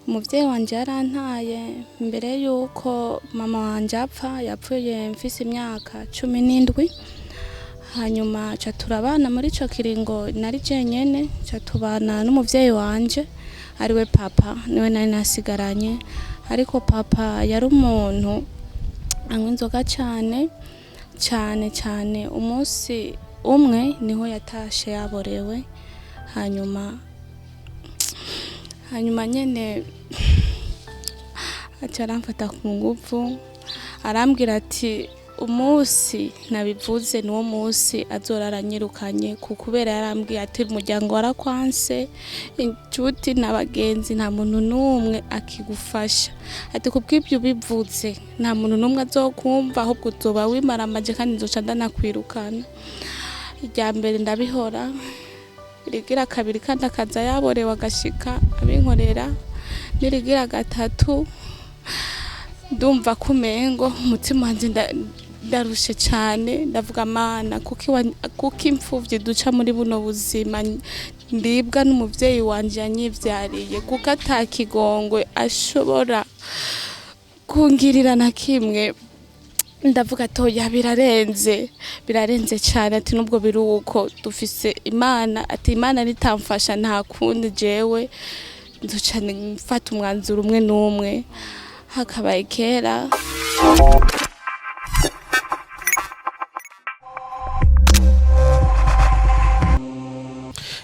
Umuvyeyi wanje yarantaye mbere yuko mama wanje apfa, yapfuye mfise imyaka 17. Hanyuma ca turabana muri ico kiringo nari jenyene, ca tubana n'umuvyeyi wanje ariwe papa, niwe nari nasigaranye. Ariko papa yari umuntu anywa inzoga cane cane. Umunsi umwe niho yatashe yaborewe. Hanyuma nyene aca aramfata ku nguvu arambwira ati umunsi nabivuze niwo munsi azorara anyirukanye, kubera yarambwiye ati umuryango warakwanse, inshuti n'abagenzi nta muntu n'umwe akigufasha, ati kubw'ibyo bivuze nta muntu n'umwe azokumva, ahubwo uzoba wimaramaje kandi nzoca ndanakwirukana. Irya mbere ndabihora, irigira kabiri kandi akaza yaborewe agashika abinkorera, n'irigira gatatu ndumva kumengo umutima wanje ndarushe cyane, ndavuga Mana kuko imfuvyi duca muri buno buzima ndibwa n'umuvyeyi wanje yanyivyariye, kuko atakigongwe ashobora kungirira na kimwe. Ndavuga toya birarenze cyane, ati nubwo biruko dufise Imana, ati Imana ritamfasha nta kundi jewe nzoca mfata umwanzuro umwe n'umwe. Hakabaye kera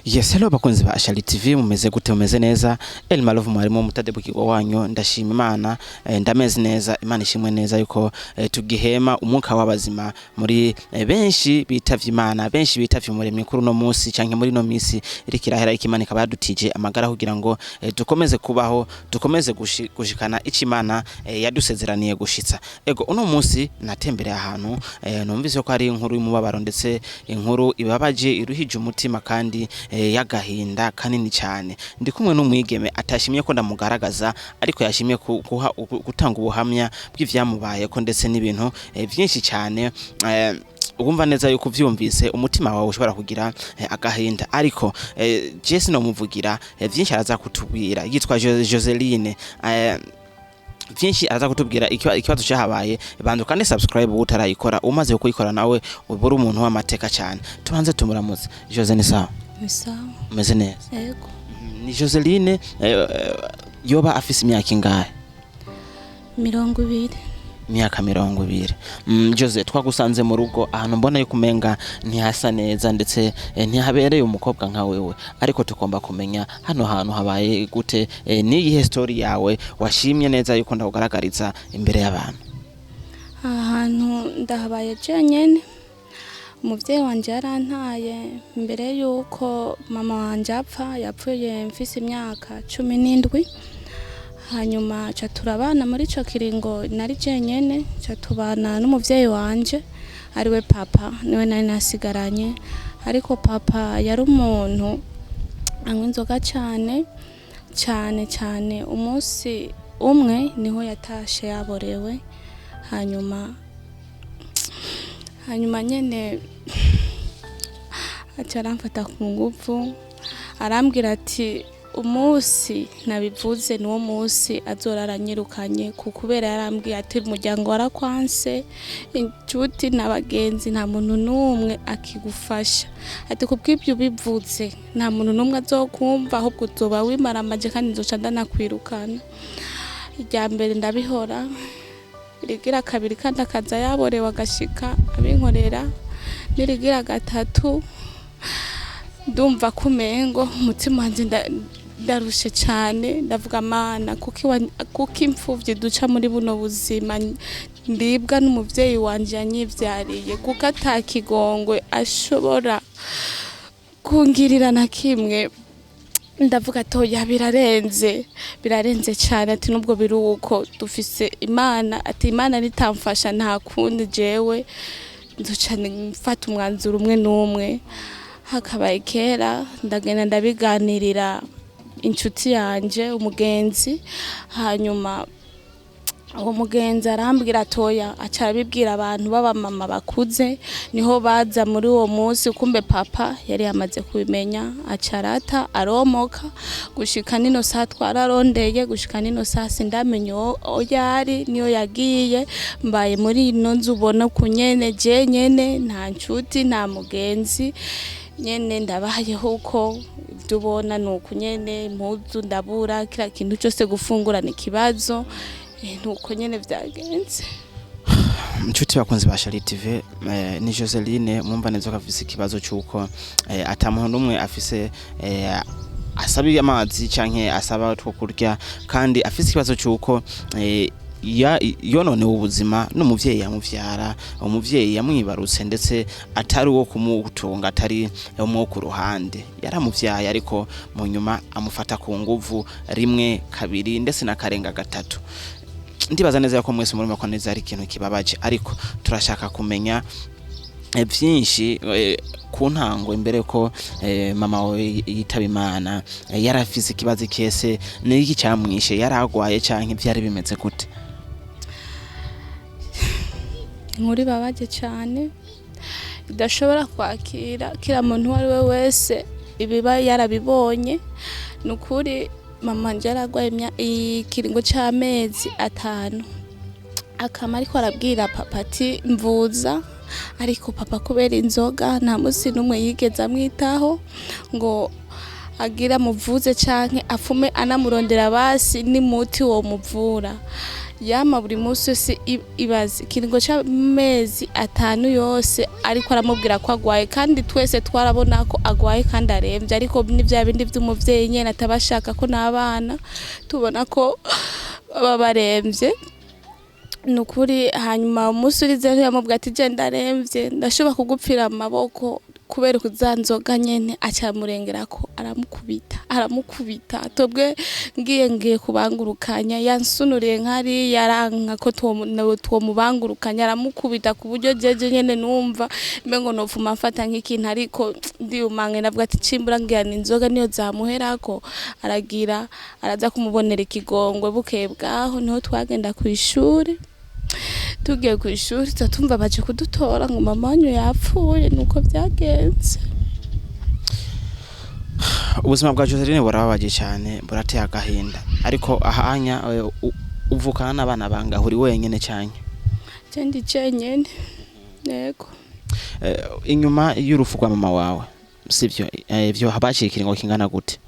Yes, hello bakunzi ba Ashali TV, mumeze gute? Mumeze neza? El Malove mwarimo mutadebukirwa wanyu, ndashima Imana, ndameze neza. Imana ishimwe neza yuko tugihema umwuka w'abazima muri benshi bitavye Imana, benshi bitavye umuremyi kuri no munsi canke muri no misi irikirahera ikimana ikaba yadutije amagara kugira ngo dukomeze kubaho, dukomeze gushikana ici Imana yadusezeraniye gushitsa. Ego uno munsi natembereye ahantu numvise ko ari inkuru y'umubabaro ndetse inkuru ibabaje iruhije umutima kandi y'agahinda kanini cyane. Ndi kumwe n'umwigeme atashimye ko ndamugaragaza, ariko yashimye gutanga ubuhamya bw'ivyamubaye ko ndetse n'ibintu byinshi cyane. Ugumva neza yuko vyumvise umutima wawe ushobora kugira agahinda, ariko Jesse no muvugira byinshi araza kutubwira. Yitwa Joseline, byinshi araza kutubwira ikibazo cyahabaye. Bandu kandi subscribe utarayikora, umaze kuyikora nawe ubura umuntu w'amateka cyane. Tubanze tumuramutse. Jose ni sawa? Sawa. Umeze neza? Yego. Ni Joseline yoba afise imyaka ingahe? 20. Imyaka 20. Jose, twagusanze mu rugo ahantu mbona yuko umenga ntihasa neza ndetse ntihabereye umukobwa nka wewe, ariko tukomba kumenya hano hantu habaye gute, niyihe story yawe washimye neza yuko ndakugaragariza imbere y'abantu? Ahantu ndahabaye jenyene. Umuvyeyi wanje yarantaye mbere yuko mama wanje apfa, yapfuye mfise imyaka 17. Hanyuma ca turabana muri ico kiringo nari jenyene, ca tubana n'umuvyeyi wanje ariwe papa, niwe nari nasigaranye. Ariko papa yari umuntu anywa inzoga cane. Umunsi umwe niho yatashe yaborewe. Hanyuma nyene aca aramfata ku nguvu arambwira ati umunsi nabivuze niwo munsi azorara anyirukanye, kubera yarambwiye ati umuryango warakwanse, inshuti n'abagenzi nta muntu n'umwe akigufasha, ati kubw'ibyo bivuze nta muntu n'umwe azokumva, ahubwo uzoba wimaramaje kandi nzoca ndanakwirukana. Irya mbere ndabihora, irigira kabiri kandi akaza yaborewe agashika abinkorera, n'irigira gatatu ndumva kumengo umutima wanje ndarushe cyane, ndavuga Mana kuko imfuvyi duca muri buno buzima ndibwa n'umuvyeyi wanje yanyivyariye, kuko atakigongwe ashobora kungirira na kimwe. Ndavuga toya birarenze cyane, ati nubwo biruko dufise Imana, ati Imana ritamfasha nta kundi jewe nzoca mfata umwanzuro umwe n'umwe. Hakabaye kera ndagenda ndabiganirira inshuti yanje umugenzi, hanyuma uwo mugenzi arambwira atoya aca arabibwira abantu b'abamama bakuze niho baza muri uwo munsi kumbe papa yari yamaze kubimenya aca arata aromoka gushika nino saa twararondeye gushika nino saa sindamenye yari niyo yagiye mbaye muri ino nzu ubona kunyene je nyene nta nshuti nta mugenzi nyene ndabayeho uko ibyo ubona nuko nyene impuzu ndabura kila kintu cyose gufungura ni kibazo nuko nyene vyagenze. Nshuti bakunzi ba Shali TV ni Joseline mwumva neza ko afise ikibazo cyuko atamuntu numwe afise asabiye amazi canke asaba two kurya kandi afise ikibazo cyuko yonone ubuzima n'umuvyeyi yamuvyara umuvyeyi yamwibarutse ndetse atari wo kumutunga atari wo ku ruhande yaramuvyaye ariko mu nyuma amufata ku nguvu rimwe kabiri ndetse na karenga gatatu. Ndibaza neza yuko mwese muri mako neza ari ikintu kibabaje ariko turashaka kumenya byinshi ku ntango imbere ko mama we yitaba Imana yarafise ikibazo kese n'iki cyamwishe yaragwaye canke byari bimeze gute? Nkuri babaje cyane idashobora kwakira kila muntu wari we wese ibiba yarabibonye nukuri. Mama njaragwaye ikiringo c'amezi 5 akama ariko arabwira papa ati mvuza ariko papa kubera inzoga nta musi numwe yigeze amwitaho ngo agira muvuze canke afume anamurondera basi ni muti wo muvura yama buri musi si ibazi kiringo c'amezi 5 yose ariko aramubwira ko agwaye kandi twese twarabona ko agwaye kandi aremvye ariko ni vya bindi vy'umuvyeyi nyene atabashaka ko nabana tubona ko baba baremvye nukuri. Hanyuma umunsi urize yamubwira ati je ndaremvye ndashobora kugupfira amaboko kubera kuzanzoga nyene acamurengera ko aramukubita tobwe ngiye kubangurukanya yansunuriye nkari yaranka ko two mubangurukanya aramukubita ku buryo jeje nyene numva mengo nofuma mfata nk'ikintu ariko ndiyumange navuga ati cimbura ngiyana inzoga niyo zamuherako araza kumubonera ikigongwe bukeye bwaho niho twagenda ku ishuri. Tugiye ku ishuri tumva baje kudutora ngo mama wanyu yapfuye nuko byagenze. Ubuzima bwa Joseline burababaje cyane burateye agahinda ariko ahanya uvukana n'abana banga uri wenyene cyane? Cendi cenyene yego. Inyuma y'urufu rwa mama wawe sivyo byo habaciye ikiringo kingana gute?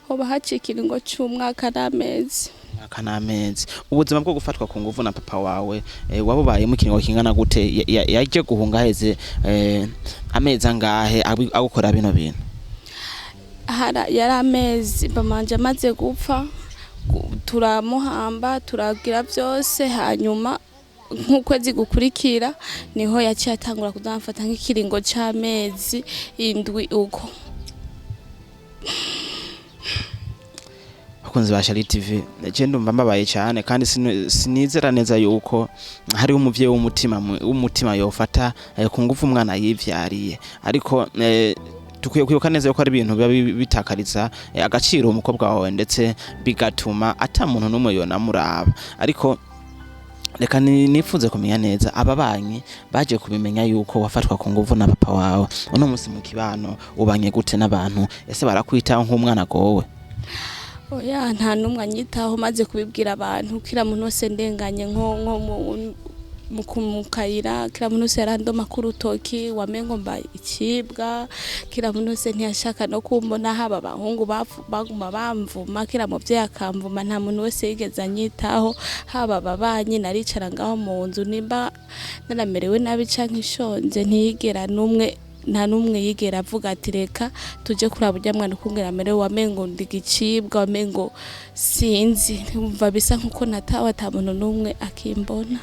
Hoba haciye ikiringo c'umwaka n'amezi. Ubuzima bwo gufatwa ku nguvu na papa wawe wabubaye mu kiringo kingana gute? Yaje guhunga heze amezi angahe agukora bino bintu? Yari amezi bamanje amaze gupfa turamuhamba turagira byose hanyuma nk'ukwezi gukurikira niho yaciye atangura kuzamfata nk'ikiringo c'amezi 7 uko. Bakunzi ba Shali TV je ndumva mbabaye cyane kandi sinizera neza yuko hari umuvyeyi w'umutima yofata ku ngufu umwana yivyariye ariko tukwiye kwibuka neza yuko ari ibintu bitakariza agaciro umukobwa wawe ndetse bigatuma ata muntu numwe yonamuraba ariko reka nifuze kumenya neza ababanyi baje kubimenya yuko wafatwa ku nguvu na papa wawe uno munsi mu kibano ubanye gute n'abantu ese barakwitaho nk'umwana gowe? Oya nta numwe anyitaho maze kubibwira abantu kila muntu wese ndenganye nko mu kayira kila muntu wese yarandoma ku rutoki wamengo mbaye ikibwa kila muntu wese ntiyashaka no kumbona haba abahungu baguma bamvuma kila muvyeyi akamvuma nta muntu wese yigeze anyitaho haba ababanyi naricara ngaho mu nzu nimba naramerewe nabi canke ishonje ntiyigera nta numwe yigera avuga ati reka tuje kuraba ujya mwana ukungera amerewe wamengo ndigicibwa wamengo sinzi umva bisa nkuko natawe ata muntu numwe akimbona.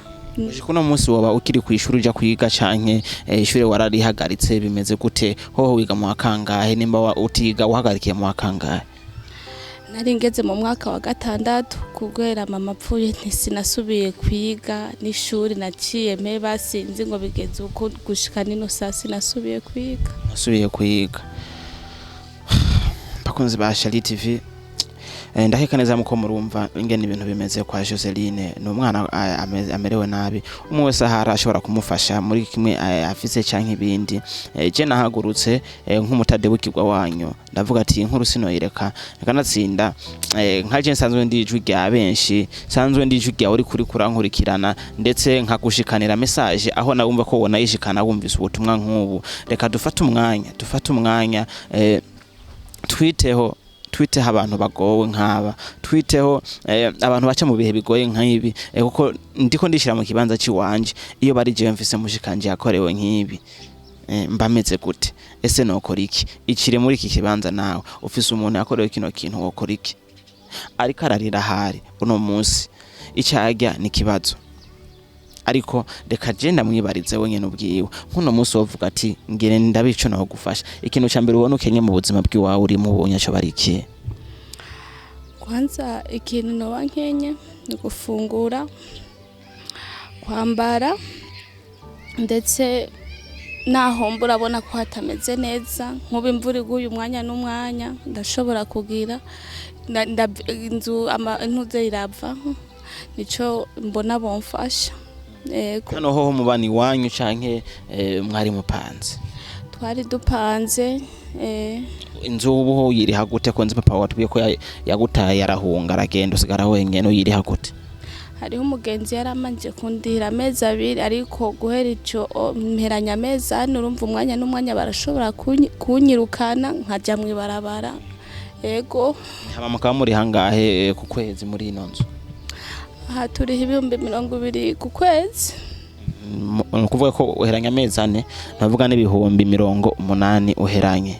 Kuno munsi waba ukiri ku ishuri uja kwiga canke ishure wararihagaritse bimeze gute? Hoho wiga mu wakangahe nimba utiga uhagarikiye mu wakangahe? Nari ngeze mu mwaka wa 6 kugwera mama apfuye ntisinasubiye kwiga n'ishuri naciye mpeba sinzi ngo bigeze uko gushika nino saa sinasubiye kwiga. Bakunzi ba Shali TV ndaheka neza muko murumva ingene ibintu bimeze kwa Joseline no mwana amerewe nabi umwe wese ahari ashobora kumufasha muri kimwe afise canke ibindi je nahagurutse nk'umutadebukirwa wanyu ndavuga ati inkuru sino yireka kanatsinda nkaje nsanzwe ndijwi rya benshi sanzwe ndijwi rya uri kuri kurankurikirana ndetse nkagushikanira message aho nawumva ko wona yishikana wumvise ubutumwa nk'ubu reka dufate umwanya twiteho abantu bagowe nk'aba twiteho abantu baca mu bihe bigoye nk'ibi kuko ndiko ndishira mu kibanza ciwanje iyo bari je mfise mushikanje yakorewe nk'ibi mbameze gute ese nokora iki ikire muri iki kibanza nawe ufise umuntu yakorewe kino kintu wokora iki ariko ararira hari uno munsi icajya ni kibazo ariko reka je ndamwibarize wenyene ubwiwe nkuno munsi wovuga ati ngire ndabico naho gufasha ikintu ca mbere ubona ukenye mu buzima bw'iwawe uri mu bunyaco bariki kwanza ikintu no nkenye ni gufungura kwambara ndetse naho mburabona ko hatameze neza nk'ubu imvura iguye umwanya n'umwanya ndashobora kugira inzu ntuze irava nico mbona bomfasha hano ho mubani wanyu canke mwari mupanze twari dupanze inzu ubu yiri hagute konze papa watubwiye ko yagutaye arahunga aragenda usigara wenyene yiri hagute hariho umugenzi yaramanje kundira amezi 2 ariko guhera ico mperanya amezi 4 urumva umwanya n'umwanya barashobora kunyirukana nkaja mwibarabara ego haba mukaba muri hangahe ku kwezi muri ino nzu aha turiho 220 ku kwezi nukuvuga ko uheranya amezi 4 navuga n'ibihumbi 80 uheranye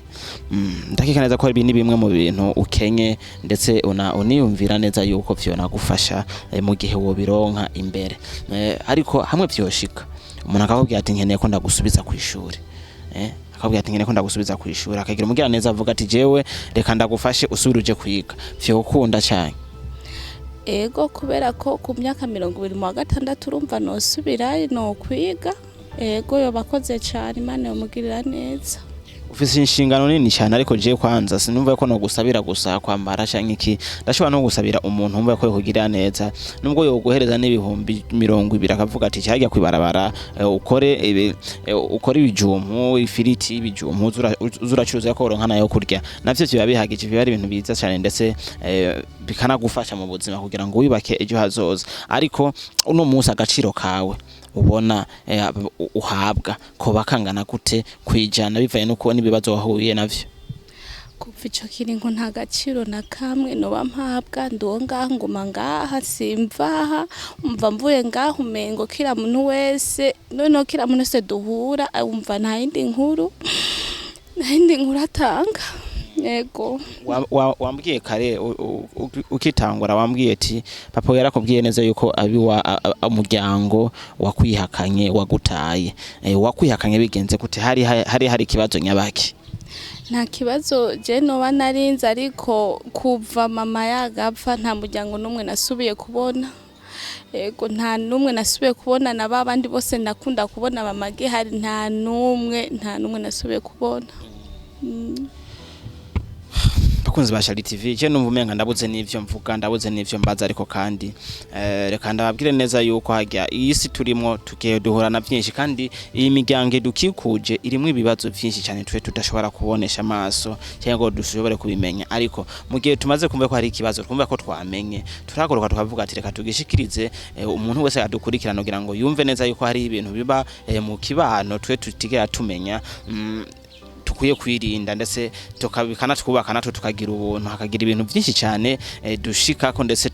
ndakeka neza ko ari bimwe mu bintu ukenye ndetse uniyumvira neza yuko vyona gufasha mu gihe wo bironka imbere ariko hamwe vyoshika umuntu akakubwira ati nkeneye ko ndagusubiza ku ishuri akabwira ati nkeneye ko ndagusubiza ku ishuri akagira umugira neza avuga ati jewe reka ndagufashe usubiruje kwiga vyo ukunda cyane ego kubera ko ku myaka 26 urumva no subirayo no kwiga ego yo bakoze cyane Imana yomugirira neza ufise inshingano nini cyane ariko je kwanza sinumva ko no gusabira gusa kwambara canke iki ndashobora no gusabira umuntu umva ko kugira neza nubwo yo guhereza n'ibihumbi 20 akavuga ati cyajya kwibarabara ukore ibijumpu ifiriti ibijumpu uzuracuruza ko ronka nayo kurya navyo byo bihagije byo ari ibintu biza cyane ndetse bikanagufasha mu buzima kugira ngo wibake ejo hazoza ariko uno munsi agaciro kawe ubona uhabwa ko bakangana gute kwijana bivaye nuko nibibazo wahuye navyo kuva ico kiringo nta gaciro na kamwe no bampabwa ndonga nguma ngaha simvaha umva mvuye ngaha umengo kira muntu wese none kira muntu wese duhura umva nta yindi nkuru atanga yego wambwiye kare ukitangura wambwiye ati papa yarakubwiye neza yuko abi umuryango wakwihakanye wagutaye wakwihakanye bigenze gute hari kibazo nyabaki nta kibazo je no narinze ariko kuva mama yagapfa nta muryango numwe nasubiye kubona ego nta numwe nasubiye kubona na babandi bose nakunda kubona mama ge hari nta numwe nasubiye kubona bakunzi ba Shali TV je numva umenga ndabuze n'ivyo mvuga ndabuze n'ivyo mbaza ariko kandi reka ndababwire neza yuko hajya isi turimo tugiye duhura na byinshi kandi iyi miryango dukikuje irimo ibibazo byinshi cyane twe tudashobora kubonesha amaso cyangwa dushobore kubimenya ariko mu gihe tumaze kumva ko hari ikibazo twumva ko twamenye turagoroka tukavuga ati reka tugishikirize umuntu wese adukurikirana kugira ngo yumve neza yuko hari ibintu biba mu kibano twe tutigera tumenya tukwiye kwirinda ndetse tukabikana twubaka natwe tukagira ubuntu hakagira ibintu byinshi cyane dushikako ndetse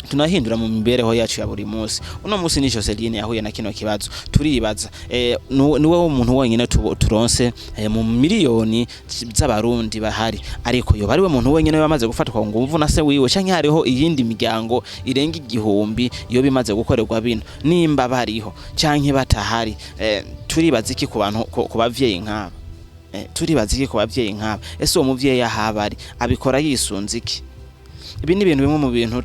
tunahindura mu mibereho yacu ya buri munsi uno munsi ni Joseline yahuye na kino kibazo turibaza niwe umuntu wenyine turonse mu miliyoni z'abarundi bahari ariko yo bariwe umuntu wenyine bamaze gufatwa ngo umvu na se wiwe canke hariho iyindi miryango irenga igihumbi yo bimaze gukorerwa bino nimba bariho canke batahari turibaza iki ku bantu ku bavyeyi nk'aba turibaza iki ku bavyeyi nk'aba ese uwo muvyeyi yahabari abikora yisunze iki ibi ni ibintu bimwe mu bintu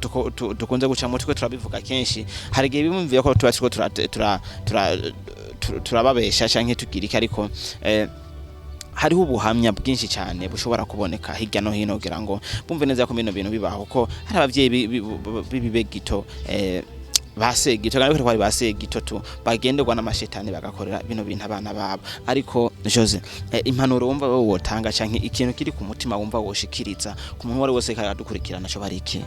dukunze gucamo twe turabivuga kenshi hari gihe bimumviye ko tubashiko turababesha canke tugirika ariko hariho ubuhamya bwinshi cyane bushobora kuboneka hirya no hino kugira ngo bumve neza ko bino bintu bibaho ko hari abavyeyi bibegito basegito kandi ko basegito tu bagenderwa n'amashetani bagakorera bino bintu abana babo. Ariko Jose, impanuro wumva wowe wotanga canke ikintu kiri ku mutima wumva woshikiriza ku muntu wari wose karadukurikirana cyo bariki?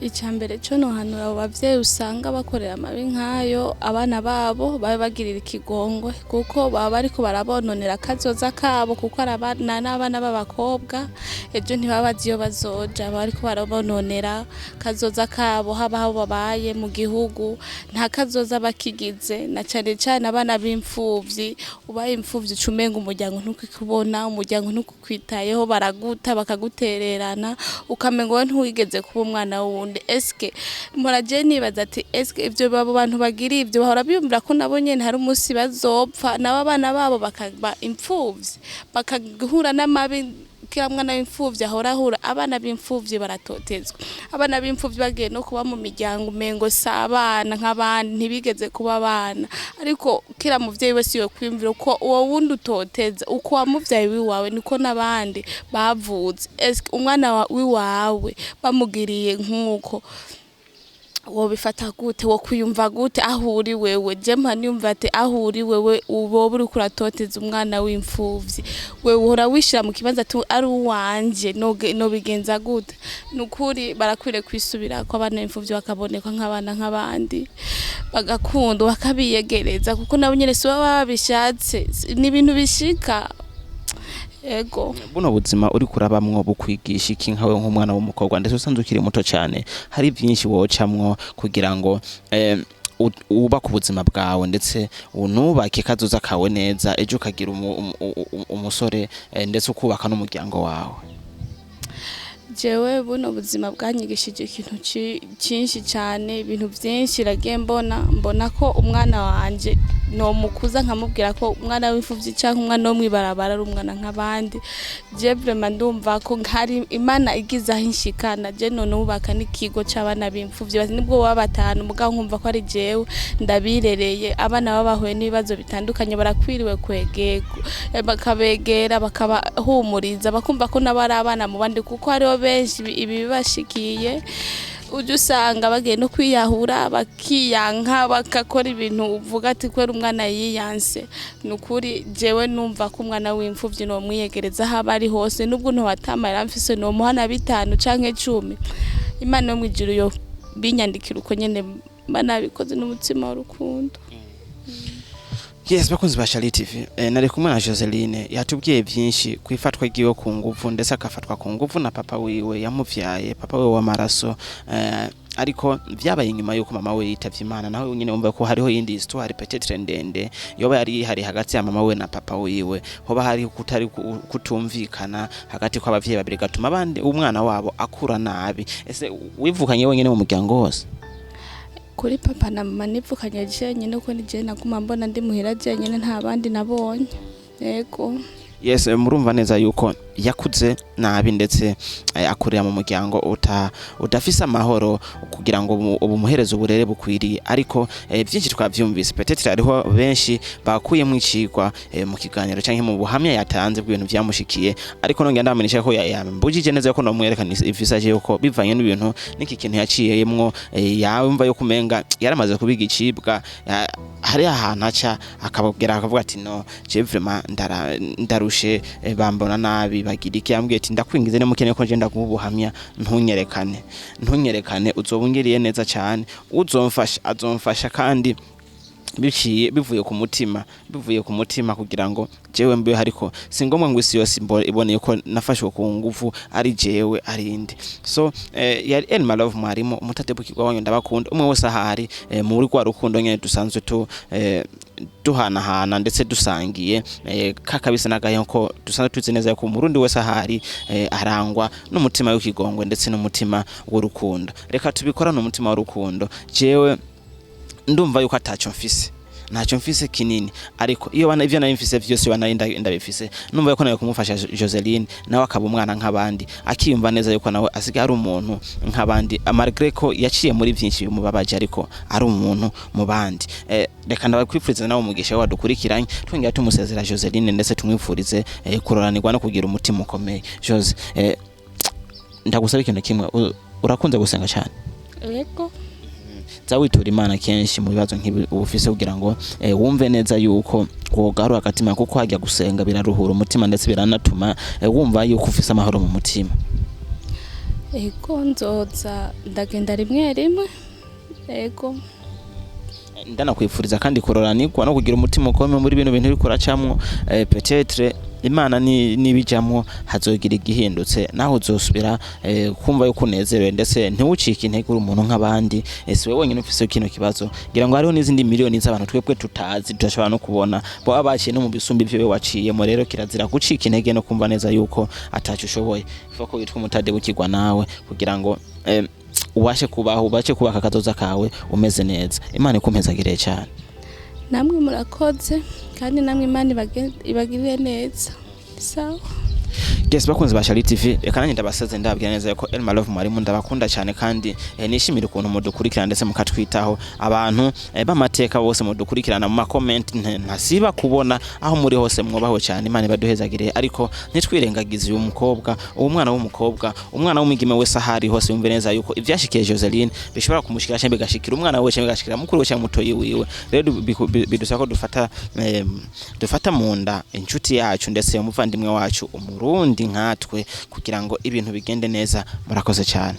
Icyambere cyo no hanura abo bavyeyi usanga bakorera amabi nkayo abana babo babe bagirira ikigongwe kuko baba bariko barabononera kazoza kabo kuko arabana n'abana b'abakobwa ejo ntibabazi iyo bazoja bariko barabononera kazoza kabo haba aho babaye mu gihugu nta kazoza bakigize na cyane cyane abana b'imfuvyi ubaye imfuvyi cumenga umuryango ntukikubona umuryango ntukukwitayeho baraguta bakagutererana ukamengo ntuwigeze kuba umwana wundi. Eske muraje nibaza ati eske ivyo babo bantu bagira ivyo bahora biyumvira ko nabo nyene hari umunsi bazopfa nabo abana babo bakaba imfuvyi bakagahura n'amabi kira mwana w'imfuvyi ahora abana b'imfuvyi baratotezwa abana b'imfuvyi bagiye no kuba mu miryango mengo sabana nk'abandi ntibigeze kuba abana ariko kira muvyeyi wese yo kwimvira ko uwo wundi utoteza uko wamuvyaye wiwawe niko nabandi bavuze. Eske umwana wiwawe bamugiriye nkuko wo bifata gute wo kwiyumva gute ahuri wewe jempa niyumva ate ahuri wewe ubo buri kuratoteza umwana w'imfuvyi wewe uhora wishira mu kibanza tu ari uwanje no bigenza gute nukuri barakwire kwisubira ko abana b'imfuvyi bakaboneka nk'abana nk'abandi bagakunda bakabiyegereza kuko nabo nyene so babishatse ni ibintu bishika. Ego buno buzima uri kurabamwo bukwigisha iki nkawe nk'umwana w'umukobwa ndetse usanzwe ukiri muto cyane hari byinshi wocamwo kugira ngo uba ku buzima bwawe ndetse unubake kazoza kawe neza ejo ukagira umusore ndetse ukubaka n'umuryango wawe? jewe buno buzima bwanyigishije ikintu cyinshi cyane ibintu byinshi ragiye mbona ko umwana wanje no mukuza nkamubwira ko umwana w'imfuvyi cyangwa umwana wo mwibarabara ari umwana nk'abandi. Je vraiment ndumva ko hari Imana igiza hinshikana je none ubaka n'ikigo cy'abana b'imfuvyi nibwo baba batanu mugabo nkumva ko ari jewe ndabirereye abana babahuye n'ibibazo bitandukanye barakwiriwe kwegego bakabegera bakabahumuriza bakumva ko nabari abana mu bandi kuko hariho benshi ibibashikiye uje usanga bagiye no kwiyahura bakiyanka bakakora ibintu uvuga ati kwera umwana yiyanse. Nukuri jewe numva ko umwana w'imfuvyi no mwiyegereza haba ari hose nubwo ntiwatamara mfise no muhana 5 canke 10 Imana yo mwijuru yo binyandikira uko nyene banabikoze n'umutima w'urukundo. Yes, bakunzi ba Shali TV. Nari kumwe na Joseline yatubwiye byinshi kwifatwa giwe ku nguvu ndetse akafatwa ku nguvu na papa wiwe yamuvyaye papa wiwe w'amaraso ariko vyabaye inyuma yuko mama we yitavye Imana naho nyine umva ko hariho yindi histoire peut-être ndende yoba yari hari hagati ya mama we na papa wiwe hoba hari kutari kutumvikana hagati kwa bavyeyi babiri gatuma abandi umwana wabo akura nabi. Ese wivukanye wenyene mu muryango wose? Kuri papa na mama nivukanye jenyene uko nije naguma mbona ndi muhira jenyene nta bandi nabonye. Yego. Yes, murumva neza yuko yakuze nabi ndetse akurira mu muryango udafisa amahoro kugira ngo ubumuhereze uburere bukwiriye ariko byinshi twavyumvise peut-être hariho benshi bakuye mu icigwa mu kiganiro canke mu buhamya yatanze bw'ibintu byamushikiye ariko nongera ndamenyesha ko yambujije neza ko no mwerekana ivisaje yuko bivanye n'ibintu niki kintu yaciyemwo yumva yo kumenga yaramaze kubiga icibwa hari ahantu aca akababwira akavuga ati no je vraiment ndarushe bambona nabi bagira iki yambwiye ati ndakwingize nemukene ko je ndagubuhamya ntunyerekane uzobungiriye neza cyane azomfasha kandi bivuye ku mutima kugira ngo jewe mbe hariko singomwe ngo isi yose ibone ko nafashwe ku nguvu ari jewe arindi. So yari my love marimo umutatebu kigwanyo ndabakunda umwe wose ahari muri kwa rukundo nyene dusanzwe duhanahana ndetse dusangiye kakabisa nagaye ko dusanzwe tuzi neza ko umurundi wese ahari arangwa n'umutima w'ikigongwe ndetse n'umutima w'urukundo. Reka tubikora n'umutima w'urukundo jewe ndumva yuko atacho mfise ntacyo mfise kinini ariko iyo bana ivyo nari mfise vyose ndabifise numva yuko nawe kumufasha Joseline nawe akaba umwana nk'abandi akiyumva neza yuko nawe asigaye ari umuntu nk'abandi malgré ko yaciye muri byinshi bimubabaje ariko ari umuntu mu bandi reka ndabakwifuriza nawe umugisha wadukurikiranye twongera tumusezera Joseline ndetse tumwifurize kuroranirwa no kugira umutima ukomeye Jose ndagusaba ikintu kimwe urakunze gusenga cyane yego zawitura Imana kenshi mu bibazo nk'ibi ubufise kugira ngo wumve neza yuko wogarura akatima kuko hajya gusenga biraruhura umutima ndetse biranatuma wumva yuko ufise amahoro mu mutima yego nzoza ndagenda rimwe yego ndanakwifuriza kandi kuroranirwa no kugira umutima ukomeye muri bino bintu bikora camwo peut-être Imana nibijamwo hazogira igihindutse naho uzosubira kumva yuko unezerewe ndetse ntiwucike intege uri umuntu nk'abandi ese wewe wenyine ufise kino kibazo ngira ngo hariho n'izindi miliyoni z'abantu twebwe tutazi tudashobora no kubona bo abaciye no mu bisumbi byo waciyemo rero kirazira gucika intege no kumva neza yuko atacu ushoboye foko witwa umutade bukigwa nawe kugira ngo ubashe kubaka akazoza kawe umeze neza Imana ikumpezagire cyane namwe murakoze kandi namwe Imana ibagirire neza sawa Yes bakunze ba Shali TV reka nanjye ndabaseze ndababwira neza ko Elma Love mwarimu ndabakunda cyane kandi nishimira ukuntu mudukurikirana ndetse mukatwitaho abantu bamateka bose mudukurikirana mu comment ntasiba kubona aho muri hose mwubaho cyane Imana ibaduhezagire ariko ntitwirengagize uyu mukobwa uwo mwana w'umukobwa umwana w'umigime wese ahari hose yumve neza yuko ivyashikiye Joseline bishobora kumushikira cyangwa bigashikira umwana wese bigashikira mukuru wese mutoyi wiwe rero bidusaba ko dufata mu nda inshuti yacu ndetse umuvandimwe wacu Umurundi nkatwe kugira ngo ibintu bigende neza murakoze cyane